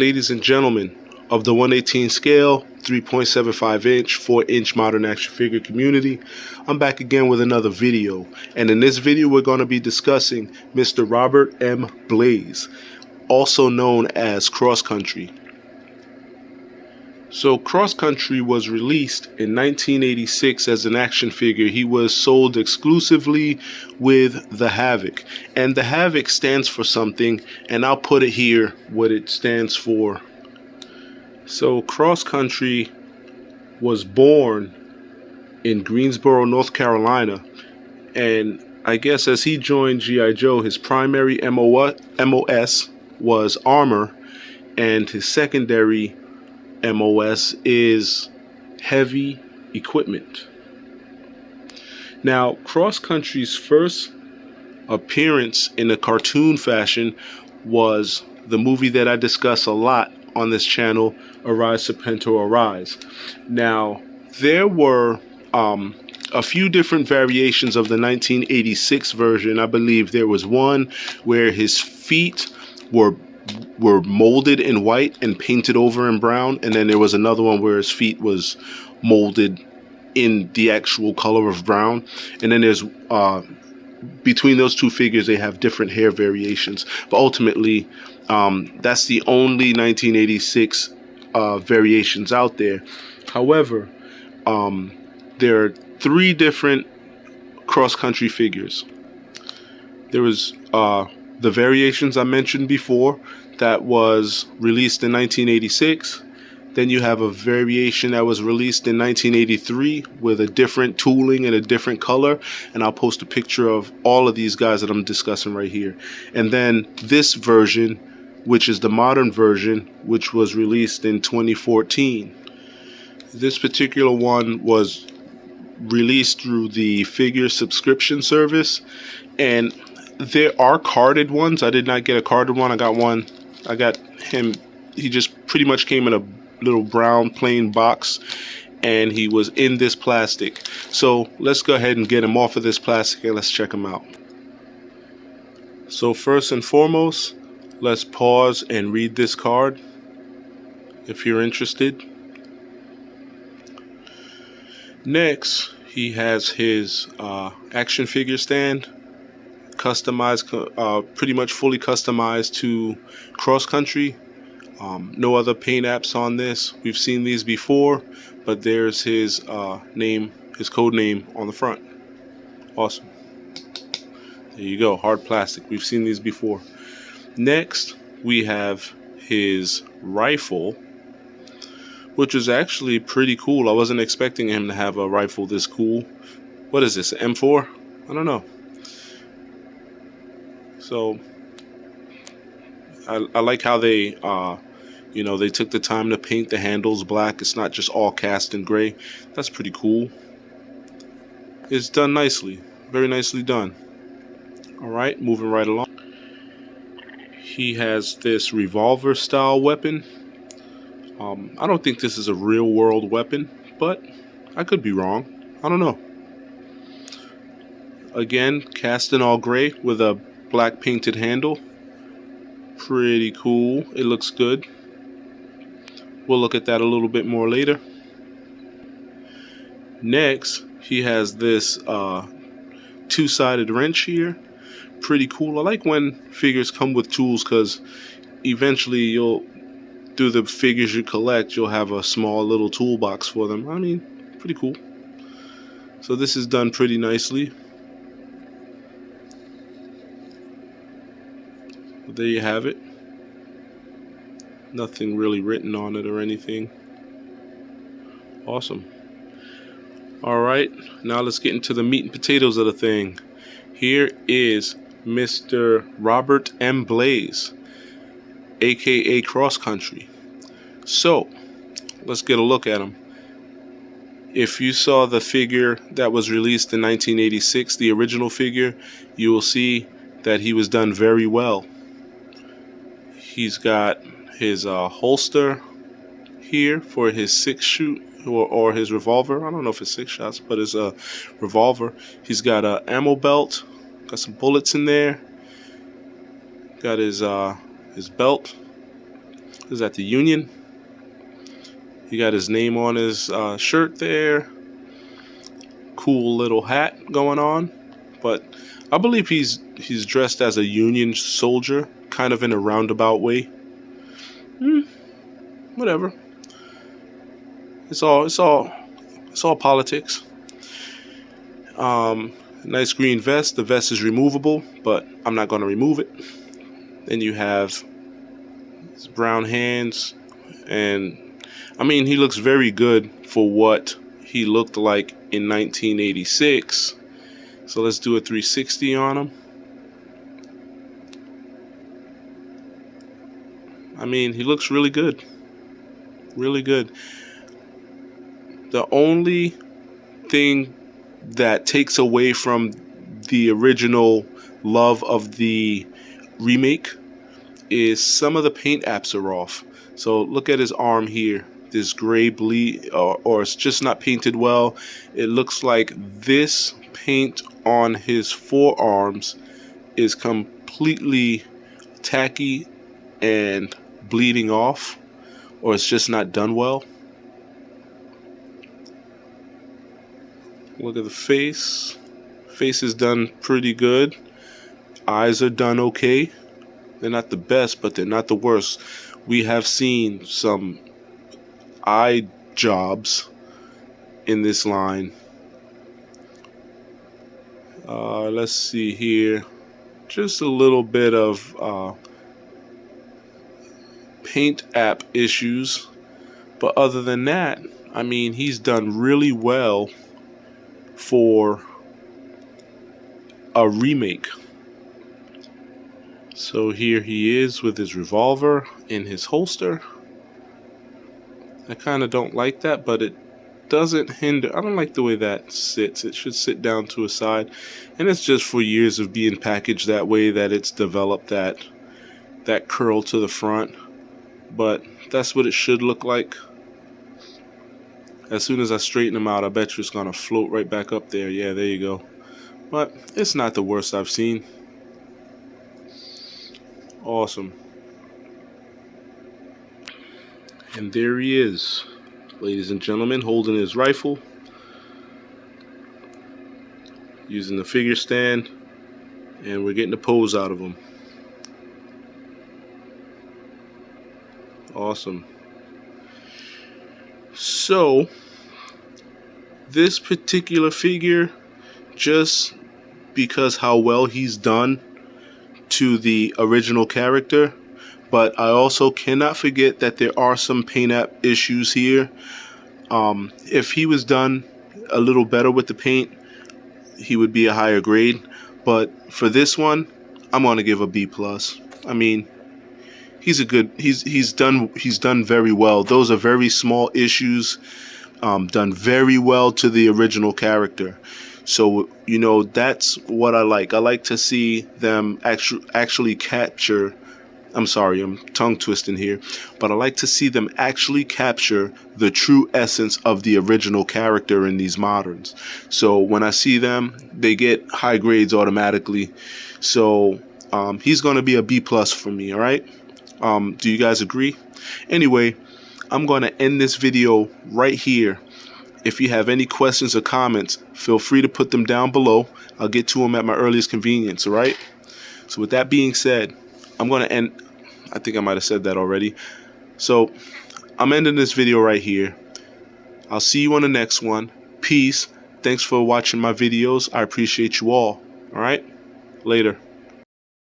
ladies and gentlemen of the 118 scale, 3.75 inch, 4-inch modern action figure community. I'm back again with another video, and in this video we're going to be discussing Mr. Robert M. Blaze, also known as Cross Country. So Cross Country was released in 1986 as an action figure. He was sold exclusively with the Havoc, and the Havoc stands for something, and I'll put it here what it stands for. So Cross Country was born in Greensboro, North Carolina, and I guess as he joined G.I. Joe, his primary MOS was armor, and his secondary MOS is heavy equipment. Now, Cross Country's first appearance in a cartoon fashion was the movie that I discuss a lot on this channel, Arise Serpentor Arise. Now, there were a few different variations of the 1986 version. I believe there was one where his feet were molded in white and painted over in brown, and then there was another one where his feet was molded in the actual color of brown. And then there's between those two figures they have different hair variations, but ultimately that's the only 1986 variations out there. However, there are three different Cross Country figures. There was the variations I mentioned before that was released in 1986. Then you have a variation that was released in 1983 with a different tooling and a different color, and I'll post a picture of all of these guys that I'm discussing right here. And then this version, which is the modern version, which was released in 2014. This particular one was released through the Figure subscription service, and there are carded ones. I did not get a carded one. I got him. He just pretty much came in a little brown plain box, and he was in this plastic. So let's go ahead and get him off of this plastic and let's check him out. So first and foremost, let's pause and read this card if you're interested. Next, he has his action figure stand, customized, pretty much fully customized to Cross Country. No other paint apps on this. We've seen these before, but there's his name, his code name on the front. Awesome. There you go, hard plastic. We've seen these before. Next, we have his rifle, which is actually pretty cool. I wasn't expecting him to have a rifle this cool. What is this, an M4? I don't know. So I like how they they took the time to paint the handles black. It's not just all cast in gray. That's pretty cool. It's done nicely, very nicely done. All right, moving right along. He has this revolver style weapon. I don't think this is a real world weapon, but I could be wrong. I don't know. Again, cast in all gray with a black painted handle. Pretty cool. It looks good. We'll look at that a little bit more later. Next, he has this two-sided wrench here. Pretty cool. I like when figures come with tools, because eventually you'll, through the figures you collect, you'll have a small little toolbox for them. I mean, pretty cool. So this is done pretty nicely. There you have it. Nothing really written on it or anything. Awesome. Alright, now let's get into the meat and potatoes of the thing. Here is Mr. Robert M. Blaze, aka Cross Country. So, let's get a look at him. If you saw the figure that was released in 1986, the original figure, you will see that he was done very well. He's got his holster here for his 6-shoot or his revolver. I don't know if it's 6 shots, but it's a revolver. He's got a ammo belt, got some bullets in there. Got his belt. Is that the Union? He got his name on his shirt there. Cool little hat going on. But I believe he's dressed as a Union soldier, kind of in a roundabout way. Whatever. It's all politics. Nice green vest. The vest is removable, but I'm not going to remove it. Then you have his brown hands, and I mean, he looks very good for what he looked like in 1986. So let's do a 360 on him. I mean, he looks really good. Really good. The only thing that takes away from the original love of the remake is some of the paint apps are off. So look at his arm here. This gray bleed, or it's just not painted well. It looks like this paint on his forearms is completely tacky and bleeding off, or it's just not done well. Look at the face. Face is done pretty good. Eyes are done okay. They're not the best, but they're not the worst. We have seen some eye jobs in this line. Let's see here. Just a little bit of paint app issues. But other than that, I mean, he's done really well for a remake. So here he is with his revolver in his holster. I kind of don't like that, but it doesn't hinder. I don't like the way that sits. It should sit down to a side, and it's just for years of being packaged that way that it's developed that curl to the front. But that's what it should look like. As soon as I straighten them out, I bet you it's gonna float right back up there. Yeah, there you go. But it's not the worst I've seen. Awesome. And there he is, ladies and gentlemen, holding his rifle, using the figure stand, and we're getting a pose out of him. Awesome. So this particular figure, just because how well he's done to the original character, but I also cannot forget that there are some paint app issues here. If he was done a little better with the paint, he would be a higher grade. But for this one, I'm gonna give a B+. I mean, he's done very well. Those are very small issues, done very well to the original character. So, you know, that's what I like. I like to see them actually capture. I'm sorry, I'm tongue twisting here, but I like to see them actually capture the true essence of the original character in these moderns. So when I see them, they get high grades automatically. So he's going to be a B+ for me, all right? Do you guys agree? Anyway, I'm going to end this video right here. If you have any questions or comments, feel free to put them down below. I'll get to them at my earliest convenience, all right? So with that being said, I'm going to end. I think I might have said that already. So I'm ending this video right here. I'll see you on the next one. Peace. Thanks for watching my videos. I appreciate you all. All right? Later.